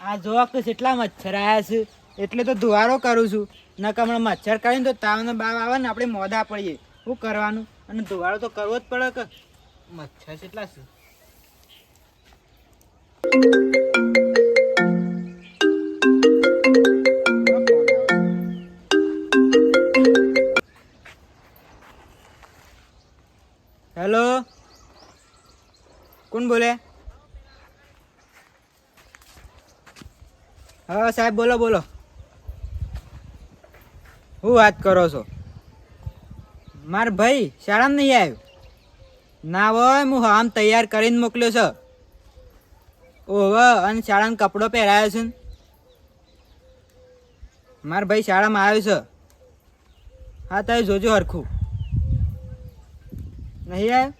આ જો કે કેટલા મચ્છર આયા છે એટલે તો ધુવારો કરું છું. નકર હમણાં મચ્છર કરીને તો તાવનો બાવ આવે ને આપણે મોઢા પડીએ. શું કરવાનું? અને ધુવારો તો કરવો જ પડે કે મચ્છર કેટલા છે. હેલો, કોણ બોલે? હા સાહેબ, બોલો બોલો. શું વાત કરો છો? માર ભાઈ શાળામાં નહીં આવ્યો? ના હોય, હું આમ તૈયાર કરીને મોકલ્યો છે. ઓહો, અને શાળાનો કપડો પહેરાયો છે. માર ભાઈ શાળામાં આવ્યો છે. હા, તમે જોજો હરખું. નહીં આવ્યો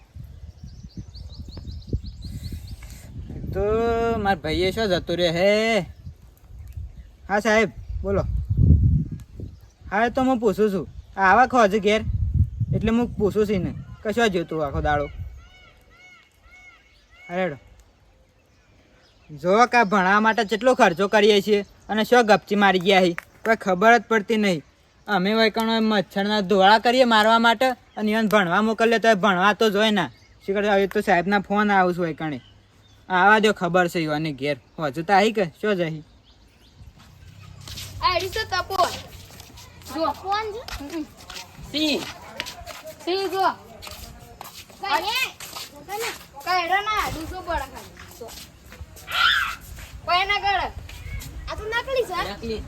તો મારા ભાઈએ શું જતો રહ્યો હે? હા સાહેબ, બોલો. હા, તો હું પૂછું છું. આવા ખો હજુ ઘેર એટલે હું પૂછું છું ને. કશું જોતું આખો દાડો. અરે જો કા ભણવા માટે કેટલો ખર્ચો કરીએ છીએ અને શું ગપચી મારી ગયા છે કોઈ ખબર જ પડતી નહીં. અમે વૈકણ મચ્છરના ધોળા કરીએ મારવા માટે અને એને ભણવા મોકલીએ તો ભણવા તો જોઈ ના. શીખર હવે તો સાહેબના ફોન આવું છું વૈકણે. આવા દો, ખબર છે યુવાને ઘેર હજુ તો આવી કે શું જઈ આડી તો તપો જો ફોન છે સી જો કાયડા ના દુસો પડા ખાલી કોઈ ના કરે આ તો નકલી છે નકલી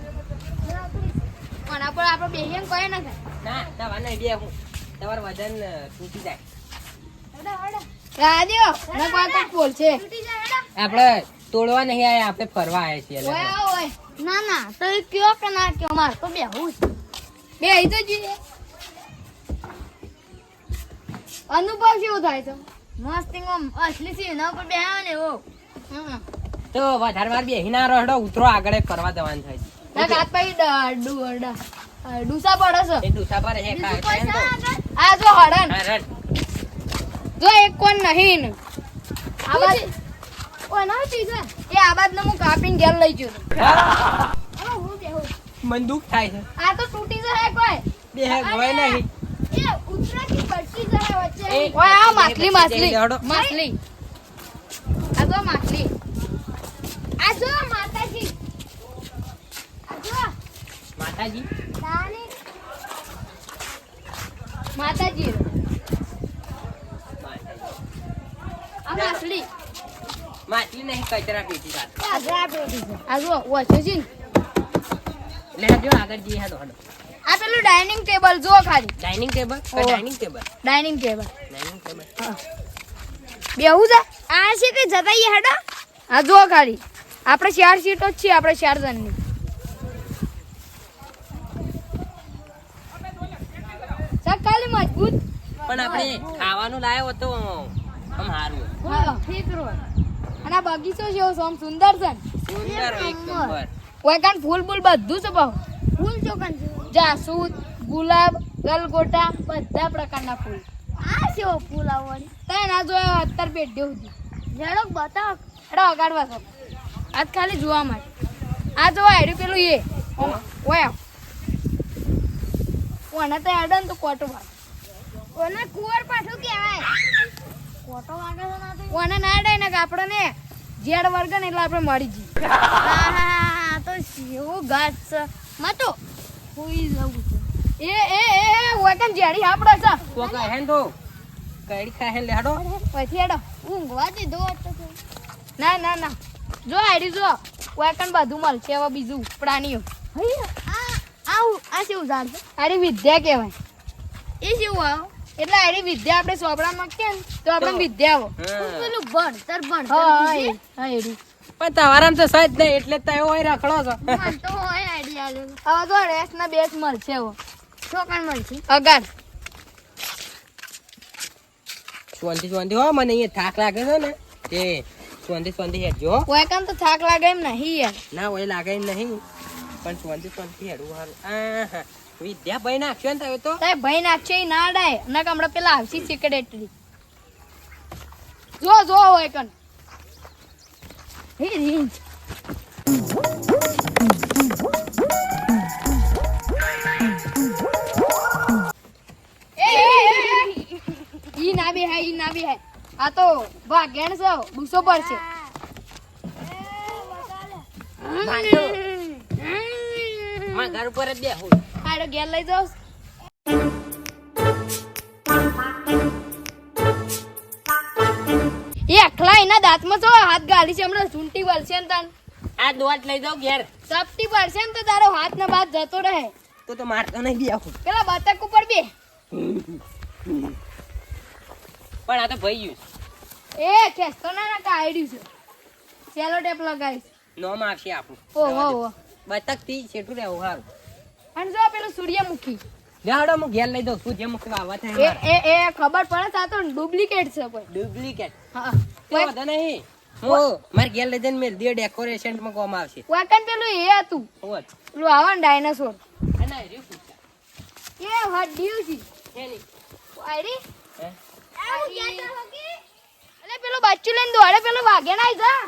પણ આપણે બેહીન કોઈ ના થાય ના તમારે નહીં બે હું તમારું વજન તૂટી જાય રાડ્યો ના કોઈ તો બોલ છે તૂટી જાય આપણે તોડવા નહીં આયા, આપણે ફરવા આયા છીએ. ઓય ઓય ના ના તો કયો કે ના કયો માર તો બેહું બે અહીં તો જોઈએ અનુભવ કેવો થાય છે? મસ્તી અસલી છે ના પર બેહવા ને ઓ તો વધારે વાર બેહી ના રહડો ઉતરો આગળ ફરવા જવાનું થાય છે. ના કાત પઈ ડુસા પડે છે એ ડુસા પર હે કાય આ જો હરણ જો એક કોણ નહીં આવાજ ઓ ના ચીજ એ આવાજ ને હું કાપીને ઘેર લઈ જઉં. મને દુઃખ થાય છે. આ તો તૂટી જાય કોઈ બે ગોય નહીં એ ઉતરા की પડતી જાય વચ્ચે ઓય આ માછલી માછલી માછલી આ તો માછલી આ જો માતાજી આ જો માતાજી તાની માતાજી આ માછલી માછલી નહીં કચરા પેટી વાત કચરા પેટી છે આ જો વચ્ચે છે લે જો આગળ જઈએ હડો હડો. આ પેલું ડાઇનિંગ ટેબલ જો ખાલી dining table dining table dining table dining table બેહું છે આ છે કે જતાઈએ હેડો આ જો ખાલી આપણે 4 સીટો જ છીએ આપણે 4 જણની સકાલી મજબૂત પણ આપણે ખાવાનું લાયો હતો આમ હારું હા ઠીક રો અને આ બગીચો છે સોમ સુંદર છે સુંદર એક નંબર ઓય કાન ફૂલ ફૂલ બધું છે બહુ ફૂલ ચોકન જાસૂદ ગુલાબ ગલગોટા બધા પ્રકારના ફૂલ આ છે ફૂલ આવવાની તને ના જોયો અત્તર પેટ્યો હતી ઝડક બતાવ એડા વગાડવા છો આજ ખાલી જોવા માટે આ જો આડ્યું પેલું એ ઓય ઓને તો એડન તો કોટો વાગ ઓને કુંવર પાછું કહેવાય કોટો વાગે છે ના તો ઓને ના ડાય ને આપણો ને જેડ વર્ગ ને એટલે આપણે મળી જી હા તો શેવો ગાત છે મતો કોઈ જવું છે એ ઓકન જેડી આપણો છે તો કહે તો કઈડી ખાહે લેડો પછી એડો ઊંઘવા દીધો તો ના ના ના જો આડી જો ઓકન બધું મળશે હવે બીજું પ્રાણીઓ આ શું ઝાડ છે આડી વિદ્યા કહેવાય એ શું આવ એટલે આડી વિદ્યા આપણે સોપડામાં કે તો આપણે વિદ્યા આવો પેલું ભણતર હા એડી પણ તમારામ તો સજ નહીં એટલે તો એવો હોય રખડો છો મન તો હોય આઈડિયા લે હવે તો રેસ ના બેસ મળશે હવે છોકન મળશે અગાર સ્વંતી હો મને અહીંયા થાક લાગે છે ને તે સ્વંતી હેડજો ઓય કામ તો થાક લાગે એમ નહીં યાર ના ઓય લાગે એમ નહીં પણ સ્વંતી હેડવું હારું આહા વિદ્યા ભાઈ નાખ્યો ને તો તે ભાઈ નાખશે ઈ ના ડાય નક હમણાં પેલા આવશી સેક્રેટરી જો હોય કન હે રેન્જ ના બેહાય ઈ ના બેહાય આ તો ભાગેણ છે બુસો પડશે માં ઘર ઉપર જ બેહું આડો ઘેર લઈ જાવ એ અખલા એના દાંતમાં જો હાથ ગાલી છે હમણાં ચૂંટી વળશે ને તન આ દોટ લઈ જાવ ઘેર સપટી પડશે ને તો તારો હાથ ને બાદ જતો રહે તો મારતો નહીં બેહું પેલા બતક ઉપર બે પણ આ તો ભાઈ ગયું એ ખેસતો ના કાઢ્યું છે સેલો ટેપ લગાવીશ નોમ આવશે આપણું ઓહો બતક થી છેટું રહેવું સારું અને જો પેલું સૂર્યમુખી લેવડો હું ઘેર લઈ દઉં તું જે મુખ વાવા એ થાય એ એ ખબર પડે છે આ તો ડુપ્લિકેટ છે કોઈ ડુપ્લિકેટ હા વધો નહીં હું મારે ઘેર લઈ જઈને મેલ દે ડેકોરેશન માં કોમ આવશે વાકન પેલું એ હતું હોત પેલું આવે ને ડાયનાસોર અને રહ્યું પૂછા એ હડ્યું છે એની આયરી હે અલે પેલો બચ્ચું લઈને દોડે પેલો વાગે ના જા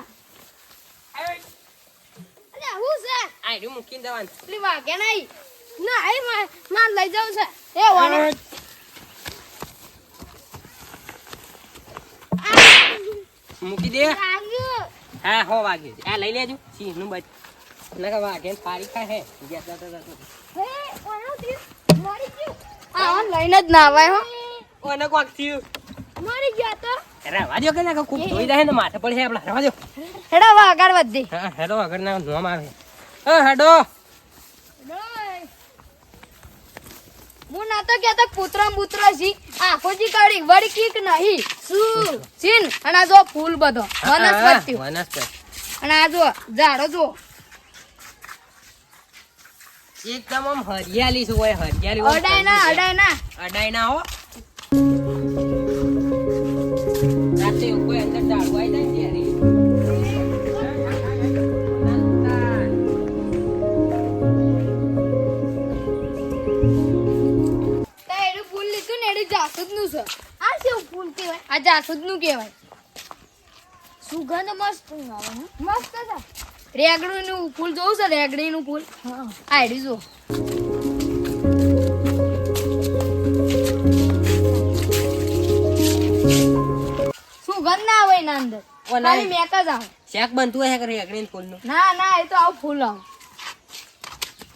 અલે હું છે આ રહ્યું મૂકીને જવાનું પેલી વાગે ના ના આઈ માં લઈ જાઉં છે એ વાને મૂકી દે હા હો વાગ્યું છે. આ લઈ લેજો સિંહ નું બચ નકા વાગે ને પારી ખાય હે ગયા તો આ લઈને જ ના આવાય હો ઓને કોક થયું મરી ગયા તો રવા દો કે ના ખૂબ ધોઈ જાય ને માથે પડશે આપડા રવા દો હેડા વા આગળ વધી હા હેડો આગળ ના નોમ આવે હેડો હું ના તો કહેતો પુત્ર છી આખોજી કાઢી વળી કીક નહીં શું છીન અને આ જો ફૂલ બધો વનસ્પતિ વનસ્પતિ અને આ જો ઝાડો જો એકદમ આમ હરિયાળી શું હોય હરિયાળી હોય. અડાય ના હો રાતે કોઈ અંદર ઝાડવું આવી જાય ને ત્યારે. એનું ફૂલ લીધું ને એનું જાસૂદ નું છે આ કેવું ફૂલ કહેવાય આ જાસૂદ નું કહેવાય સુગંધ મસ્ત આવે મસ્ત છે રેગડી નું ફૂલ જોવું છે રેગડી નું ફૂલ હા આઈડી જો સુગંધ ના આવે એના અંદર ખાલી મેક જ આવે શાક બનતું હોય કે રેગડીન ફૂલનું ના એ તો આવું ફૂલ આવે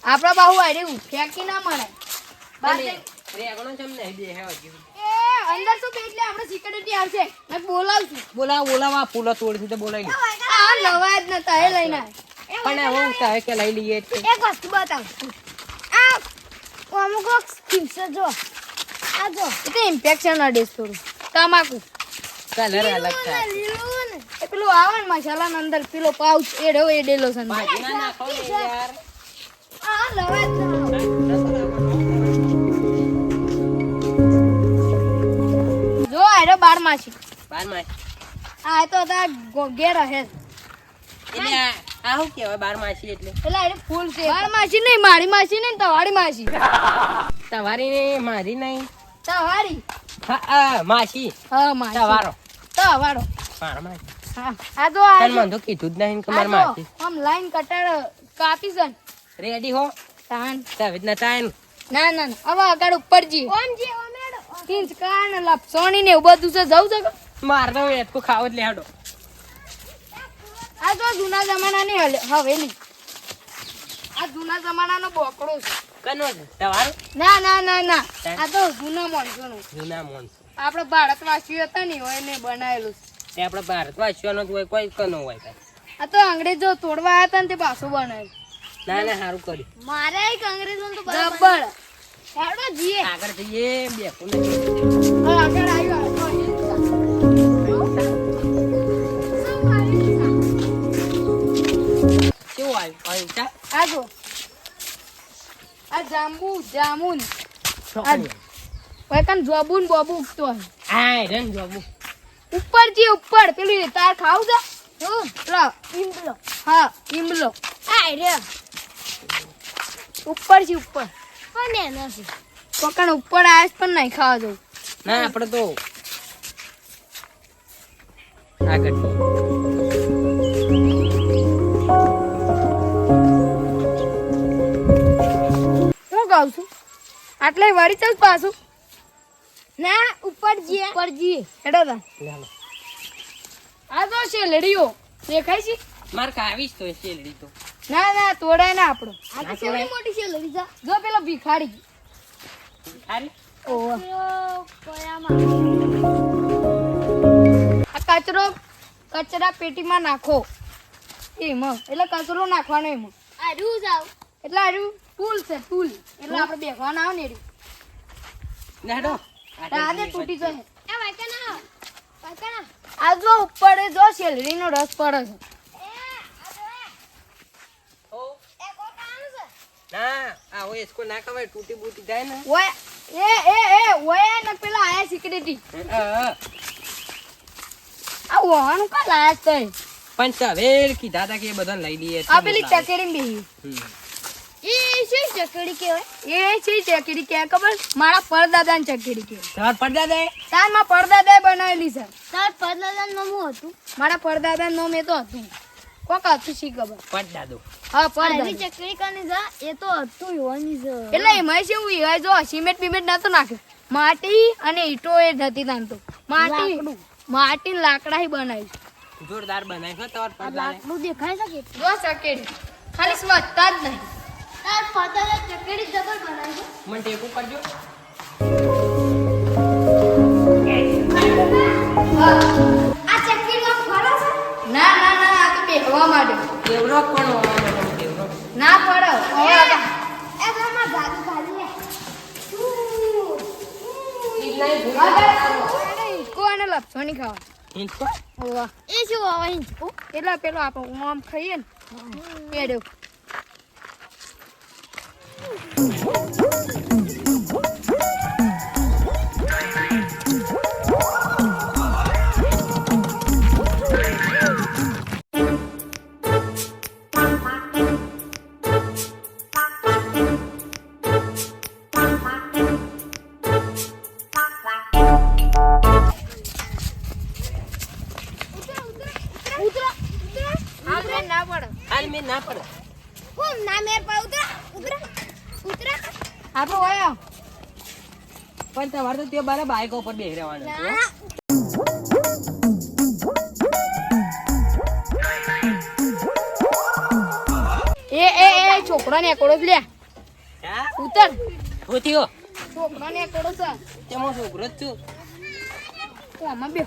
આપડા બાહુ આઈડી ફેંકી ના મળે રેગણો ચમ નહીં બે હે હજી. એ અંદર શું એટલે આપણે સિક્યુરિટી આવશે મેં બોલાવશું બોલાવા ફૂલો તોડથી તો બોલાવી લે. આ લવાય જ નતા એ લઈને પણ એવું થાય કે લઈ લઈએ એટલે. એક વસ્તુ બતાવ આ અમુક સ્કીમ્સ જો આ જો એટલે ઇન્ફેક્શન અડેસ થોડું તમાકુ કલર અલગ થાય એ પેલું આવે ને મસાલા અંદર પેલો પાઉચ એડેલો છે અંદર. ભાજીમાં નાખો ને યાર. આ લવાય જ ના. જો આરો 12 માસી બારમાસી. આ તો તા ઘેર હે એટલે આ શું કહેવાય બારમાસી એટલે? પેલા આરે ફૂલ છે 12 માસી નહીં મારી માસી નહીં તમારી માસી તમારી નહીં મારી નહીં તમારી હા માસી હા માસી તમારો તમારો મારા માસી. હા આ તો આ તને મને તો કીધું જ નહીં કે મારી માસી. આમ લાઈન કટર કાપી છે રેડી હો તાન તવી ના તાન ના હવે આગળ ઉપર જી ઓમ જી ઓમેડો કિંચ કાન લપસોણી ને એવું બધું છે જવું છે કે? માર તો એટલું ખાવ જ લેડો. આ તો જૂના જમાનાની હવેલી આ જૂના જમાનાનો બોકડો છે કનો છે તમારો? ના આ તો જૂના માણસોનો જૂના માણસો. આપણે ભારતવાસીઓ હતા ને હોય ને બનાવેલું છે તે આપણે ભારતવાસીઓનો જ હોય કોઈ કનો હોય કાંઈ. આ તો અંગ્રેજો તોડવા આવ્યા હતા ને તે પાછું બનાવેલું ના સારું કર્યું. મારે એક અંગ્રેજો તો જબર હેડો જીએ આગળ જઈએ બેઠું આગળ આવ્યો કેવું આવ્યું અહિંસા? આ જો આ જામુન કન જોબુન બોબુ ઉગતો હોય આ રન જોબુ ઉપર જી ઉપર પેલી તાર ખાવ છે ઈમલો હા ઈમલો આ રે ઉપર જી ઉપર અને નથી કોકણ ઉપર આજ પણ નહીં ખાવા દઉં ના આપણે તો આગળ હું કહું છું આટલે વળી ચાલ પાછું ના ઉપર ઉપર જઈએ હેડો તા ચાલો. આ તો છે લેડીઓ દેખાય છે માર ખાવીશ તો શેલડી તો ના ના તોડાય ના આપણો આ તો કેવડી મોટી છે લેડી જો પેલો ભિખારી હારી ઓહ આ કચરા પેટીમાં નાખો એમાં એટલે કચરો નાખવાનો એમાં એટલે આર્યું ટૂલ છે ટૂલ એટલે આપણે બેસવાના આવે ને નેડો આદે તૂટી જશે આ જો ઉપર જો શેલડીનો રસ પડે છે ના આ ઓય इसको ના કવાય તૂટી બૂટી જાય ને ઓય ઓય ને પેલા આયા સિક્યુરિટી આ વહાનું કા લાયક છે પણ સવેર કીધા તા કે એ બધાને લઈ લઈએ આ પેલી ચકેડી બેહી હમ. એ છે ચકેડી કહેવાય એ છે ચકેડી કે ખબર મારા પરદાદાની ચકેડી કહેવાય તાર પડદા દે તાર માં પરદાદાએ બનાવેલી છે તાર પરદાદાનું નામ શું હતું મારા પરદાદાનું નામ એ તો હતું કોક હતું શી ખબર પડદા દો હા પરદાદા ચકેડી કાની જા એ તો હતું યોની છે એટલે એમાં શું હોય જો સિમેન્ટ બિમેન્ટ નતો નાખ્યો માટી અને ઈટો એ હતી તાન તો માટી લાકડા બનાવી જોરદાર બનાવી હો તાર પડદા ને. દેખાય છે કે જો ચકેડી ખાલી સ્વચ્છતા જ નહીં તાર પરદાદા ચકેડી જબર બનાવી છે મને ટેકું કરજો આ ચકીનો ફરો છે ના ના ના આ તો બેહવા માટે કેવરો પણ હોવાનો કેવરો ના પડો હવે એ તો માં ગાડી ગાડી લે ઈલાઈ ભૂલા હિંચકો અને લપસો નહીં ખાવા હિંચકો ઓવા એ શું આવે હિંચકો એટલે પેલો આપણે આમ ખાઈએ ને પેડો ના પડે હાલ મે ના પડે હું ના મેર પર ઉતરા આપણો આયો પણ તમારે તો તે બારે બાઈક ઉપર બેહી રહેવાનું હતું, હો. એ છોકરા ને એકોડો લે હા ઉતર હું થયો છોકરા ને એકોડો છે તેમાં છોકરો જ છું તો આમાં બે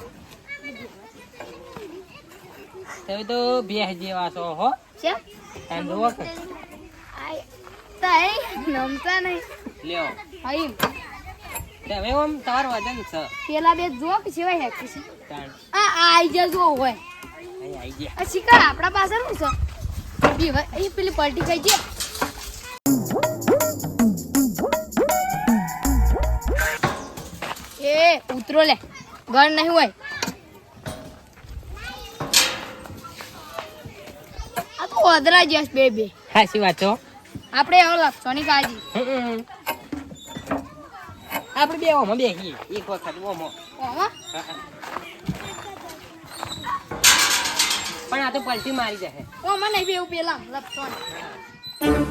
તમે તો બેહ જેવા છો હો છે એમ જોવો કે આય તાઈ નમતા નહીં લ્યો આઈ તમે આમ તમારું વજન છે પેલા બે જો કે સેવા હેક છે તાણ આ આઈ જ જો હોય અહીં આઈ ગયા આ શિકાર આપણા પાસે શું છે બી ભાઈ એ પેલી પલટી ખાઈ છે એ ઉતરો લે ઘર નહીં હોય આ તો ઓદરા જશ બે સાચી વાત છો આપણે હવે લક્ષોની કાળજી આપણે બે ઓમાં બેહીએ એક વખત ઓમાં ઓમાં પણ આ તો પલટી મારી જશે ઓમાં નહીં બેવું પેલા લક્ષોની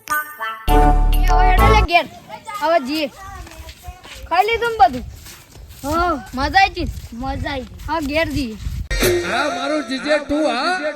હવે હેડો લે ઘેર હવે જીએ ખાઈ લીધું ને બધું હા મજા આવી હા ઘેર જઈએ હા મારું જીજે તું હા